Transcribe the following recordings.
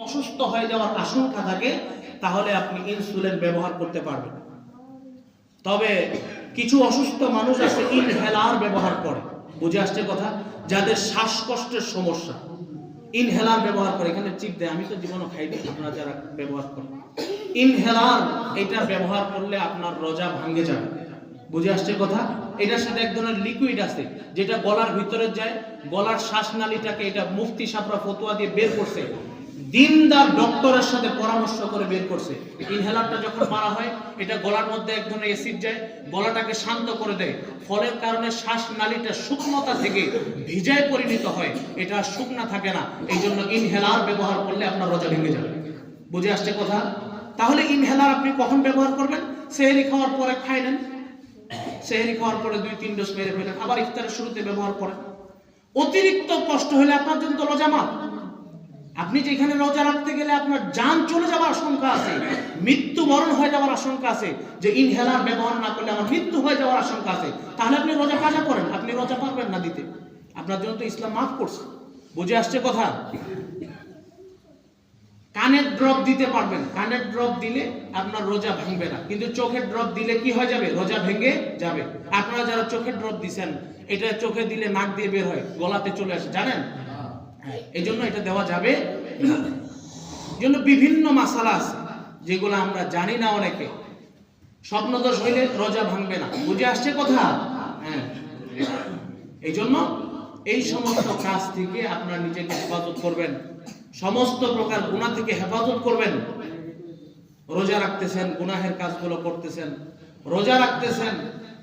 অসুস্থ হয়ে যাওয়ার আশঙ্কা থাকে তাহলে আপনি ইনসুলিন ব্যবহার করতে পারবেন। তবে কিছু অসুস্থ মানুষ আছে ইনহেলার ব্যবহার করে, বুঝে আসছে কথা, যাদের শ্বাসকষ্টের সমস্যা ইনহেলার ব্যবহার করে। এখানে চিপ দেয়, আমি তো জীবনও খাইনি, আপনারা যারা ব্যবহার করেন ইনহেলার, এটা ব্যবহার করলে আপনার রোজা ভাঙে যাবে, বুঝে আসছে কথা। এটার সাথে এক ধরনের লিকুইড আছে যেটা গলার ভিতরে যায়, গলার শ্বাসনালীটাকে, এটা মুফতি সাহেবরা ফতোয়া দিয়ে বের করছে, দিনদার ডক্টরের সাথে পরামর্শ করে বের করছে। ইনহেলারটা যখন মারা হয় এটা গলার মধ্যে এক ধরনের অ্যাসিড যায়, গলাটাকে শান্ত করে দেয়, ফলের কারণে শ্বাসনালীটা শুকনোতা থেকে ভিজায় পরিণত হয়, এটা শুকনা থাকে না। এই জন্য ইনহেলার ব্যবহার করলে আপনার রোজা ভেঙে যাবে, বুঝে আসছে কথা। তাহলে ইনহেলার আপনি কখন ব্যবহার করবেন? সেহরি খাওয়ার পরে খাই নেন, সেহরি খাওয়ার পরে 2-3 ডোজ মেরে ফেলেন, আবার ইফতারের শুরুতে ব্যবহার করেন। অতিরিক্ত কষ্ট হলে আপনার জন্য তো রোজা মাফ। আপনি যেখানে রোজা রাখতে গেলে আপনার জান চলে যাওয়ার আশঙ্কা আছে, মৃত্যুবরণ হয়ে যাওয়ার আশঙ্কা আছে, যে ইনহেলার ব্যবহার না করলে আমার মৃত্যু হয়ে যাওয়ার আশঙ্কা আছে, তাহলে আপনি রোজা কাজা করেন, আপনি রোজা পারবেন না দিতে। আপনার জন্য তো ইসলাম মাফ করছে, বুঝে আসছে কথা। কানের ড্রপ দিতে পারবেন, কানের ড্রপ দিলে আপনার রোজা ভাঙবে না, কিন্তু চোখের ড্রপ দিলে কি হয়ে যাবে? রোজা ভেঙে যাবে। আপনারা যারা চোখের ড্রপ দিচ্ছেন, এটা চোখে দিলে নাক দিয়ে বের হয়, গলাতে চলে আসে, জানেন? এই জন্য এটা দেওয়া যাবে না। জন্য বিভিন্ন মাসালা আছে যেগুলো আমরা জানি না অনেকে। স্বপ্নদোষ হইলে রোজা ভাঙবে না, বুঝে আসছে কথা। হ্যাঁ, এই জন্য এই সমস্ত কাজ থেকে আপনারা নিজেকে হেফাজত করবেন, সমস্ত প্রকার গুনাহ থেকে হেফাজত করবেন। রোজা রাখতেছেন, গুনাহের কাজগুলো করতেছেন, রোজা রাখতেছেন,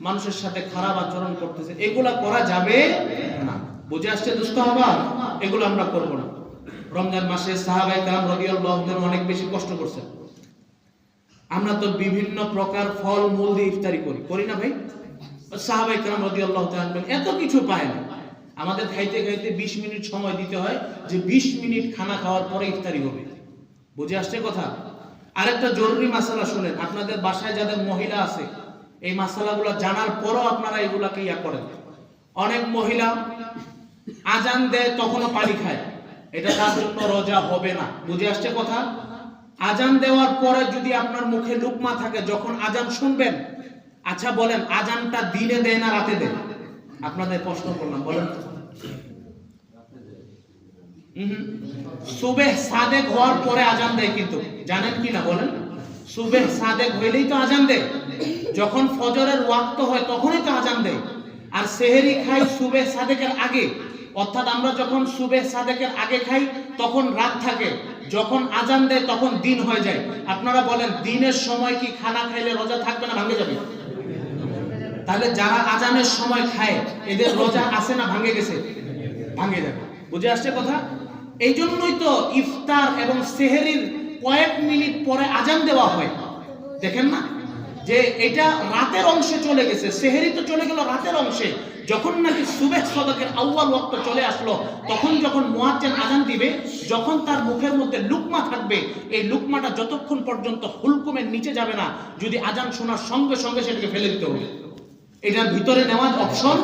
মানুষের সাথে খারাপ আচরণ করতেছেন, এগুলা করা যাবে না, বুঝে আসছে দুস্থ হবা? এগুলো আমরা করব না। রমজান মাসে সাহাবায়ে কেরাম রাদিয়াল্লাহু তাআলা অনেক বেশি কষ্ট করছেন। আমরা তো বিভিন্ন প্রকার ফল মূল দিয়ে ইফতারি করি না ভাই? সাহাবায়ে কেরাম রাদিয়াল্লাহু তাআলা এত কিছু পায় না, আমাদের খাইতে খাইতে 20 মিনিট সময় দিতে হয়, যে 20 মিনিট খানা খাওয়ার পরে ইফতারি হবে, বুঝে আসছে কথা। আরেকটা জরুরি মাসালা শুনেন, আপনাদের বাসায় যাদের মহিলা আছে এই মাসালাগুলো জানার পরও আপনারা এগুলাকে করেন। অনেক মহিলা আজান দেয় তখনও পানি খায়, এটা তার জন্য রোজা হবে না, বুঝে আসছে কথা। আজান দেওয়ার পরে যদি আপনার মুখে লুকমা থাকে যখন আজান শুনবেন, আচ্ছা বলেন আজানটা দিনে দেয় না রাতে দেয়? আপনাদের প্রশ্ন করলাম, বলেন। সুবহ সাদেক হওয়ার পরে আজান দেয়, কিন্তু জানেন কি না বলেন? সুবহ সাদেক হইলেই তো আজান দেয়, যখন ফজরের ওয়াক্ত হয় তখনই তো আজান দেয়। আর সেহরি খাই সুবহ সাদেকের আগে, অর্থাৎ আমরা যখন সুবহ সাদেকের আগে খাই তখন রাত থাকে, যখন আজান দেয় তখন দিন হয়ে যায়। আপনারা বলেন দিনের সময় কি খানা খাইলে রোজা থাকবে না ভাঙে যাবে? তাহলে যারা আজানের সময় খায় এদের রোজা আছে না ভাঙে গেছে? ভাঙে যাবে, বুঝে আসছে কথা। এই জন্যই তো ইফতার এবং সেহরির কয়েক মিনিট পরে আজান দেওয়া হয়, দেখেন না, যে এটা রাতের অংশে চলে গেছে। সেহরি তো চলে গেল রাতের অংশে, যখন নাকি সুবহ সাদেকের আউয়াল ওয়াক্ত চলে আসলো, তখন যখন মুয়াজ্জিন আজান দিবে, যখন তার মুখের মধ্যে লুকমা থাকবে, এই লুকমাটা যতক্ষণ পর্যন্ত হুলকুমের নিচে যাবে না, যদি আজান শোনার সঙ্গে সঙ্গে সেটাকে ফেলে দিতে হবে, এটার ভিতরে নেওয়ার অপশন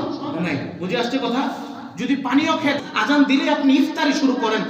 নাই, বুঝে আসছে কথা। যদি পানীয় খেয়ে আজান দিলে আপনি ইফতারি শুরু করেন,